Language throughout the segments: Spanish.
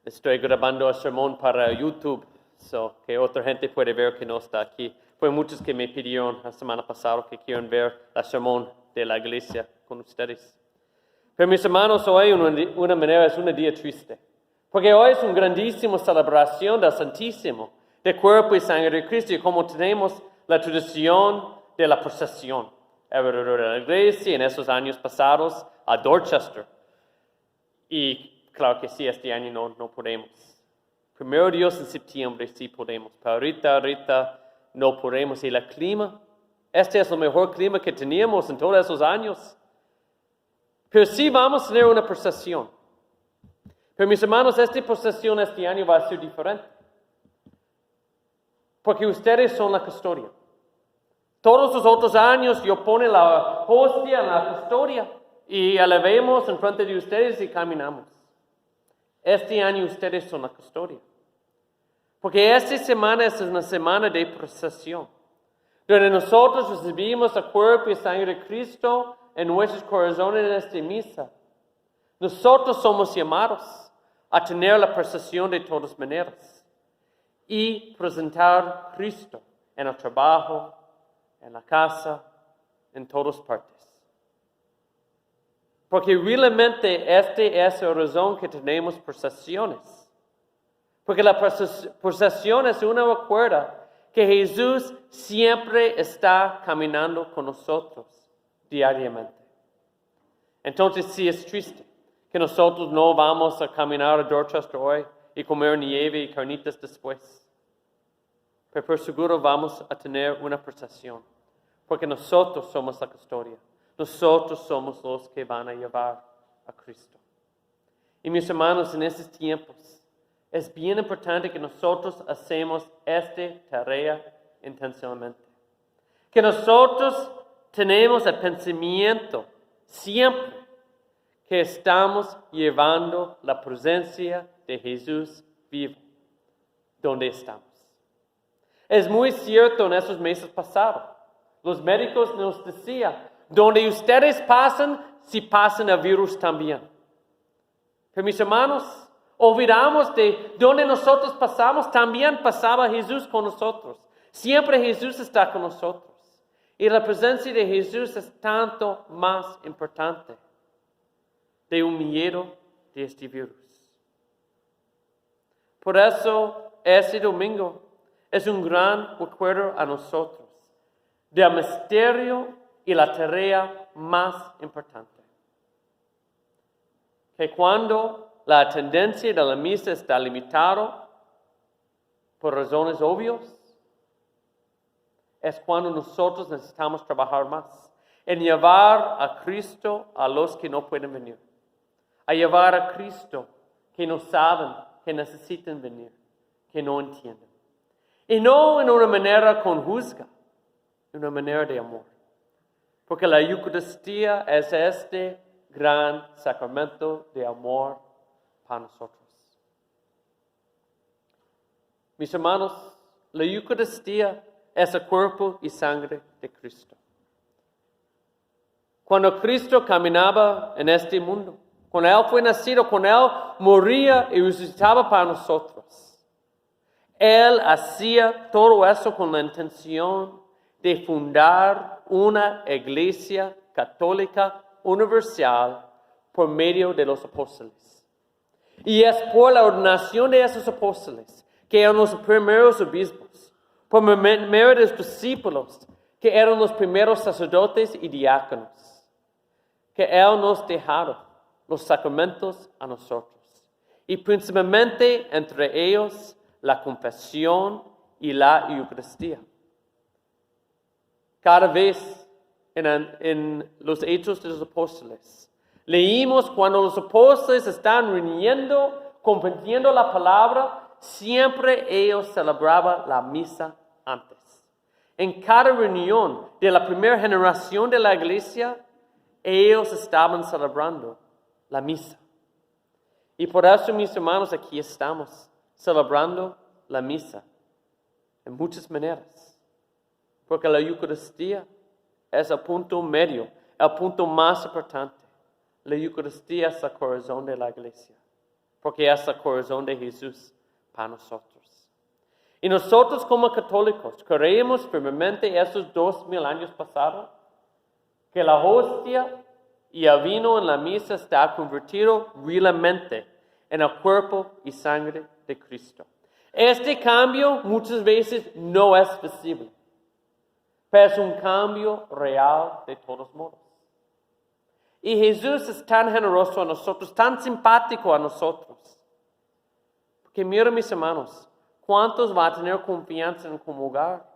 Estoy grabando el sermón para YouTube, que otra gente puede ver que no está aquí. Fue muchos que me pidieron la semana pasada que quieren ver el sermón de la iglesia con ustedes. Pero mis hermanos, hoy una manera es un día triste. Porque hoy es una grandísima celebración del Santísimo, del cuerpo y sangre de Cristo, y como tenemos la tradición de la procesión alrededor de la iglesia en esos años pasados a Dorchester. Y claro que sí, este año no podemos. Primero Dios en septiembre sí podemos, pero ahorita no podemos. Y el clima, este es el mejor clima que teníamos en todos esos años. Pero sí vamos a tener una procesión. Pero mis hermanos, esta procesión este año va a ser diferente. Porque ustedes son la custodia. Todos los otros años yo pongo la hostia en la custodia y elevemos en frente de ustedes y caminamos. Este año ustedes son la custodia. Porque esta semana es una semana de procesión. Donde nosotros recibimos el cuerpo y sangre de Cristo en nuestros corazones en esta misa. Nosotros somos llamados a tener la procesión de todas maneras. Y presentar a Cristo en el trabajo, en la casa, en todas partes. Porque realmente esta es la razón que tenemos procesiones. Porque la procesión es una recuerda que Jesús siempre está caminando con nosotros diariamente. Entonces sí es triste que nosotros no vamos a caminar a Dorchester hoy y comer nieve y carnitas después. Pero por seguro vamos a tener una procesión. Porque nosotros somos la custodia. Nosotros somos los que van a llevar a Cristo. Y mis hermanos, en estos tiempos, es bien importante que nosotros hacemos esta tarea intencionalmente. Que nosotros tenemos el pensamiento siempre que estamos llevando la presencia de Jesús vivo donde estamos. Es muy cierto en esos meses pasados. Los médicos nos decían, donde ustedes pasan, si pasan el virus también. Pero mis hermanos, olvidamos de donde nosotros pasamos, también pasaba Jesús con nosotros. Siempre Jesús está con nosotros. Y la presencia de Jesús es tanto más importante de un miedo de este virus. Por eso, este domingo es un gran recuerdo a nosotros del misterio y la tarea más importante. Que cuando la tendencia de la misa está limitada por razones obvias, es cuando nosotros necesitamos trabajar más en llevar a Cristo a los que no pueden venir, a llevar a Cristo que no saben, que necesitan venir, que no entienden. Y no en una manera conjuzga, en una manera de amor. Porque la Eucaristía es este gran sacramento de amor para nosotros. Mis hermanos, la Eucaristía es el cuerpo y sangre de Cristo. Cuando Cristo caminaba en este mundo, cuando Él fue nacido, cuando Él moría y resucitaba para nosotros, Él hacía todo eso con la intención de fundar una iglesia católica universal por medio de los apóstoles. Y es por la ordenación de esos apóstoles, que eran los primeros obispos, por medio de los discípulos, que eran los primeros sacerdotes y diáconos, que Él nos dejaron los sacramentos a nosotros. Y principalmente entre ellos la confesión y la Eucaristía. Cada vez en los Hechos de los Apóstoles, leímos cuando los apóstoles están reuniendo, compartiendo la palabra, siempre ellos celebraban la misa antes. En cada reunión de la primera generación de la iglesia, ellos estaban celebrando la misa. Y por eso, mis hermanos, aquí estamos celebrando la misa en muchas maneras. Porque la Eucaristía es el punto medio, el punto más importante. La Eucaristía es el corazón de la iglesia. porque es el corazón de Jesús para nosotros. Y nosotros como católicos creemos firmemente esos 2000 años pasados que la hostia y el vino en la misa está convertido realmente en el cuerpo y sangre de Cristo. Este cambio muchas veces no es visible, pero es un cambio real de todos modos. Y Jesús es tan generoso a nosotros, tan simpático a nosotros. Porque mira, mis hermanos, ¿cuántos van a tener confianza en comulgar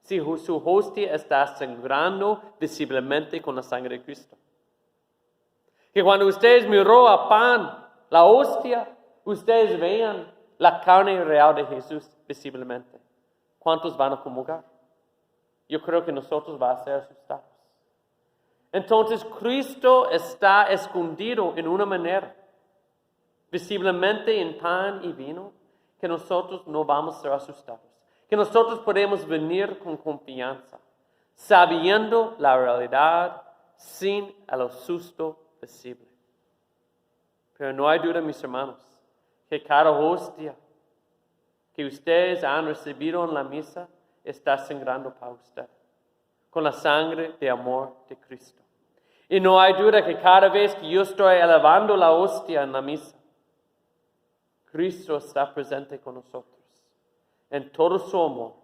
si su hostia está sangrando visiblemente con la sangre de Cristo? Que cuando ustedes miró a pan, la hostia, ustedes vean la carne real de Jesús visiblemente. ¿Cuántos van a comulgar? Yo creo que nosotros va a ser asustados. Entonces Cristo está escondido en una manera, visiblemente en pan y vino, que nosotros no vamos a ser asustados. Que nosotros podemos venir con confianza, sabiendo la realidad sin el susto visible. Pero no hay duda, mis hermanos, que cada hostia que ustedes han recibido en la misa está sangrando para usted, con la sangre de amor de Cristo. Y no hay duda que cada vez que yo estoy elevando la hostia en la misa, Cristo está presente con nosotros, en todo su amor,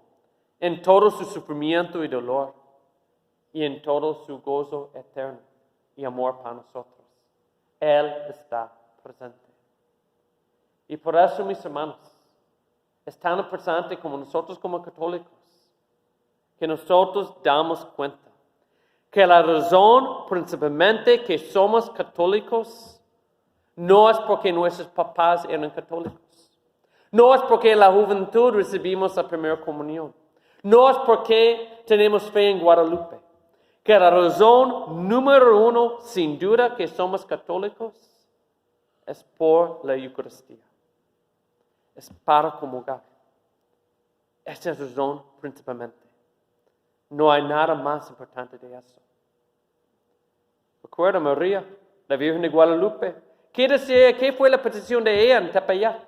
en todo su sufrimiento y dolor, y en todo su gozo eterno y amor para nosotros. Él está presente. Y por eso, mis hermanos, es tan importante como nosotros como católicos, que nosotros damos cuenta que la razón principalmente que somos católicos no es porque nuestros papás eran católicos. No es porque en la juventud recibimos la primera comunión. No es porque tenemos fe en Guadalupe. Que la razón número uno, sin duda, que somos católicos, es por la Eucaristía. Es para comulgar. Esa es la razón principalmente. No hay nada más importante de eso. Recuerda María, la Virgen de Guadalupe. ¿Qué decía? ¿Qué fue la petición de ella en Tepeyac?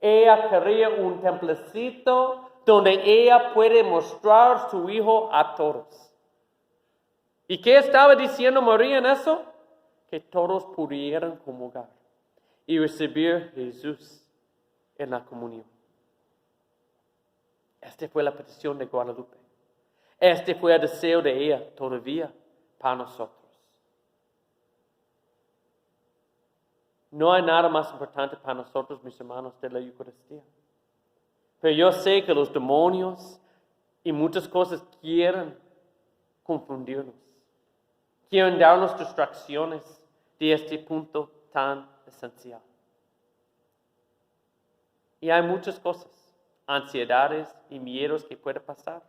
Ella quería un templecito donde ella puede mostrar su hijo a todos. ¿Y qué estaba diciendo María en eso? Que todos pudieran comulgar y recibir a Jesús en la comunión. Esta fue la petición de Guadalupe. Este fue el deseo de ella todavía para nosotros. No hay nada más importante para nosotros, mis hermanos, de la Eucaristía. Pero yo sé que los demonios y muchas cosas quieren confundirnos. Quieren darnos distracciones de este punto tan esencial. Y hay muchas cosas, ansiedades y miedos que pueden pasar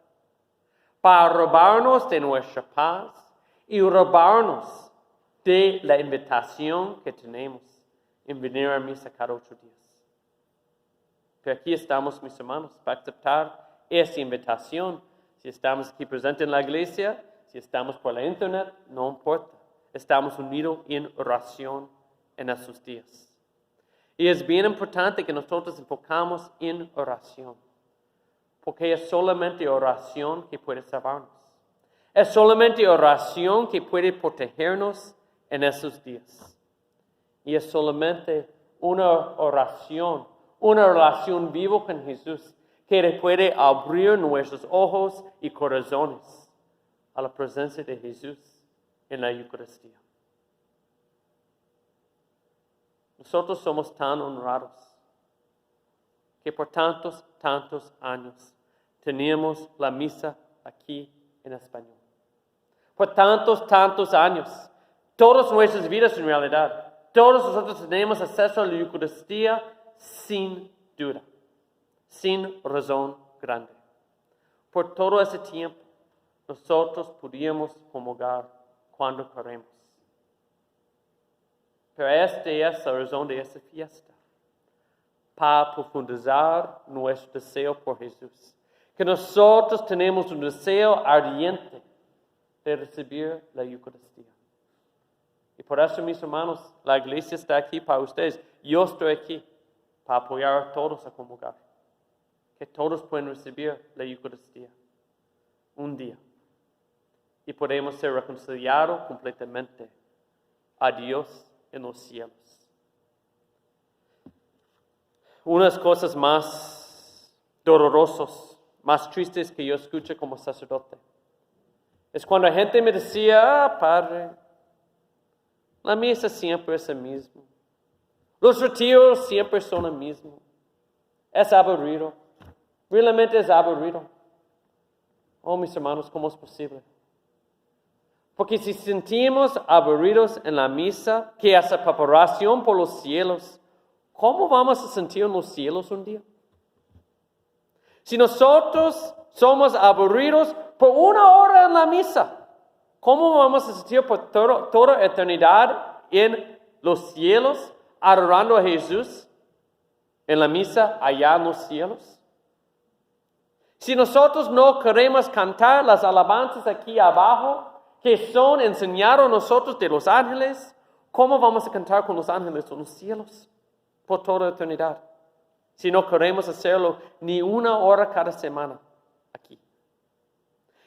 para robarnos de nuestra paz y robarnos de la invitación que tenemos en venir a misa cada 8 días. Pero aquí estamos, mis hermanos, para aceptar esa invitación. Si estamos aquí presentes en la iglesia, si estamos por la internet, no importa. Estamos unidos en oración en esos días. Y es bien importante que nosotros enfocamos en oración. Porque es solamente oración que puede salvarnos. Es solamente oración que puede protegernos en esos días. Y es solamente una oración, una relación viva con Jesús que puede abrir nuestros ojos y corazones a la presencia de Jesús en la Eucaristía. Nosotros somos tan honrados que por tantos años teníamos la misa aquí en español. Por tantos años, todas nuestras vidas en realidad, todos nosotros tenemos acceso a la Eucaristía sin duda, sin razón grande. Por todo ese tiempo, nosotros podíamos comulgar cuando queremos. Pero esta es la razón de esta fiesta, para profundizar nuestro deseo por Jesús. Que nosotros tenemos un deseo ardiente de recibir la Eucaristía. Y por eso, mis hermanos, la iglesia está aquí para ustedes. Yo estoy aquí para apoyar a todos a comulgar. Que todos pueden recibir la Eucaristía un día. Y podemos ser reconciliados completamente a Dios en los cielos. Unas cosas más dolorosas, más tristes que yo escuché como sacerdote, es cuando la gente me decía, padre, la misa siempre es el mismo. Los retiros siempre son el mismo. Es aburrido. Realmente es aburrido. Oh, mis hermanos, ¿cómo es posible? Porque si sentimos aburridos en la misa, que hace preparación por los cielos, ¿cómo vamos a sentir en los cielos un día? Si nosotros somos aburridos por 1 hora en la misa, ¿cómo vamos a sentir por toda eternidad en los cielos, adorando a Jesús en la misa allá en los cielos? Si nosotros no queremos cantar las alabanzas aquí abajo, que son enseñados a nosotros de los ángeles, ¿cómo vamos a cantar con los ángeles en los cielos por toda eternidad? Si no queremos hacerlo ni 1 hora cada semana aquí.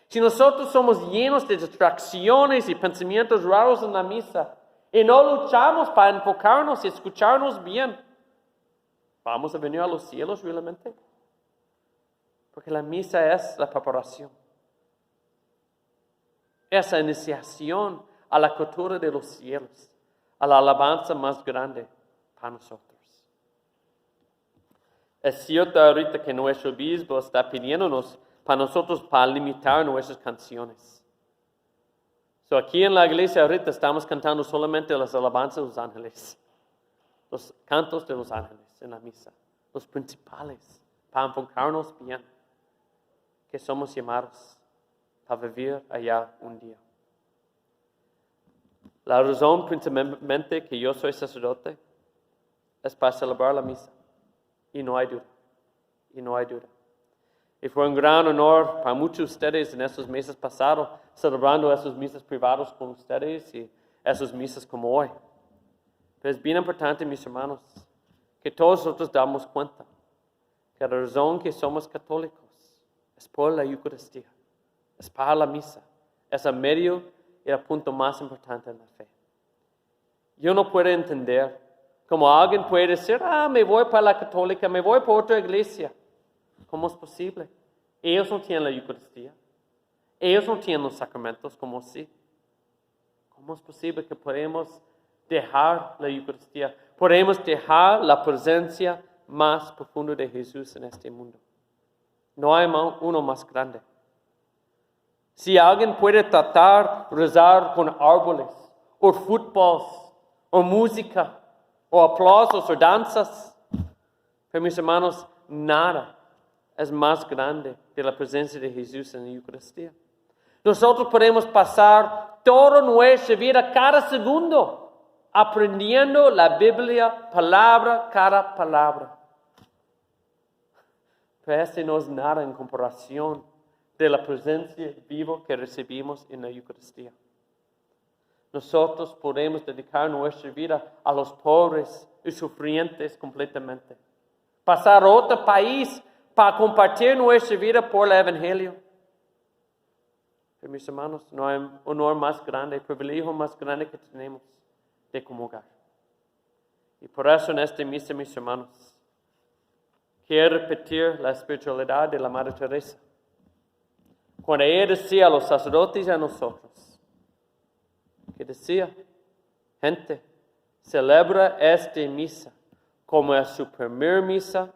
Si nosotros somos llenos de distracciones y pensamientos raros en la misa y no luchamos para enfocarnos y escucharnos bien, ¿vamos a venir a los cielos realmente? Porque la misa es la preparación. Es la iniciación a la cultura de los cielos, a la alabanza más grande para nosotros. Es cierto ahorita que nuestro obispo está pidiéndonos para nosotros para limitar nuestras canciones. Aquí en la iglesia ahorita estamos cantando solamente las alabanzas de los ángeles, los cantos de los ángeles en la misa, los principales, para enfocarnos bien, que somos llamados a vivir allá un día. La razón principalmente que yo soy sacerdote es para celebrar la misa. Y no hay duda. Y no hay duda. Y fue un gran honor para muchos de ustedes en estos meses pasados, celebrando esas misas privadas con ustedes y esas misas como hoy. Pero es bien importante, mis hermanos, que todos nosotros damos cuenta que la razón que somos católicos es por la Eucaristía. Es para la misa. Es el medio y el punto más importante en la fe. Yo no puedo entender cómo alguien puede decir, me voy para la católica, me voy para otra iglesia. ¿Cómo es posible? Ellos no tienen la Eucaristía. Ellos no tienen los sacramentos como sí. ¿Cómo es posible que podemos dejar la Eucaristía? Podemos dejar la presencia más profunda de Jesús en este mundo. No hay uno más grande. Si alguien puede tratar de rezar con árboles, o fútbol, o música, o aplausos, o danzas, pero mis hermanos, nada es más grande que la presencia de Jesús en la Eucaristía. Nosotros podemos pasar toda nuestra vida, cada segundo, aprendiendo la Biblia, palabra cada palabra. Pero este no es nada en comparación de la presencia viva que recibimos en la Eucaristía. Nosotros podemos dedicar nuestra vida a los pobres y sufrientes completamente. Pasar a otro país para compartir nuestra vida por el Evangelio. Pero mis hermanos, no hay honor más grande, privilegio más grande que tenemos de comulgar. Y por eso en esta misa, mis hermanos, quiero repetir la espiritualidad de la Madre Teresa. Cuando ella decía a los sacerdotes y a nosotros, que decía, gente, celebra esta misa como es su primera misa,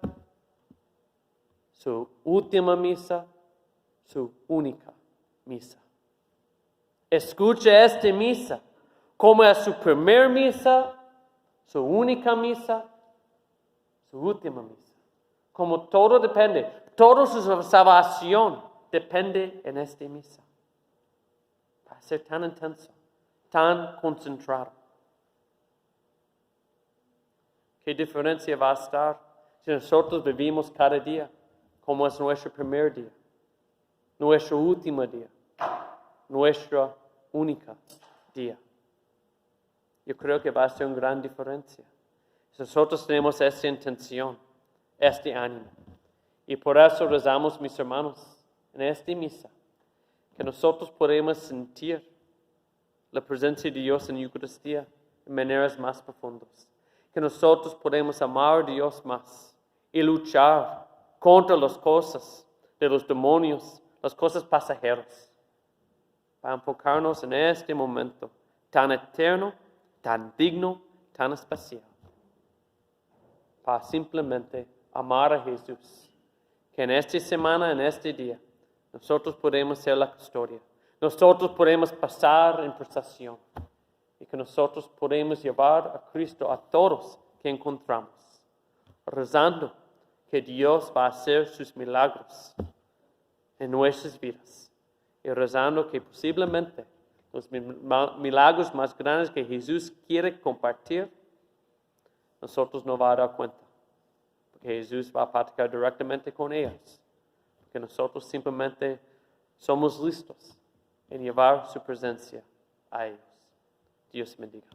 su última misa, su única misa. Escucha esta misa como es su primera misa, su única misa, su última misa. Como todo depende, toda su salvación depende en esta misa. Para ser tan intenso, tan concentrado. ¿Qué diferencia va a estar si nosotros vivimos cada día como es nuestro primer día, nuestro último día, nuestro único día? yo creo que va a ser una gran diferencia. Nosotros tenemos esta intención, este ánimo. Y por eso rezamos, mis hermanos, en esta misa, que nosotros podemos sentir la presencia de Dios en Eucaristía de maneras más profundas. Que nosotros podemos amar a Dios más y luchar contra las cosas de los demonios, las cosas pasajeras, para enfocarnos en este momento tan eterno, tan digno, tan especial, para simplemente amar a Jesús. Que en esta semana, en este día, nosotros podemos ser la custodia. Nosotros podemos pasar en procesión. Y que nosotros podemos llevar a Cristo a todos que encontramos. Rezando que Dios va a hacer sus milagros en nuestras vidas. Y rezando que posiblemente los milagros más grandes que Jesús quiere compartir, nosotros no vamos a dar cuenta. Porque Jesús va a platicar directamente con ellos. Porque nosotros simplemente somos listos en llevar su presencia a ellos. Dios bendiga.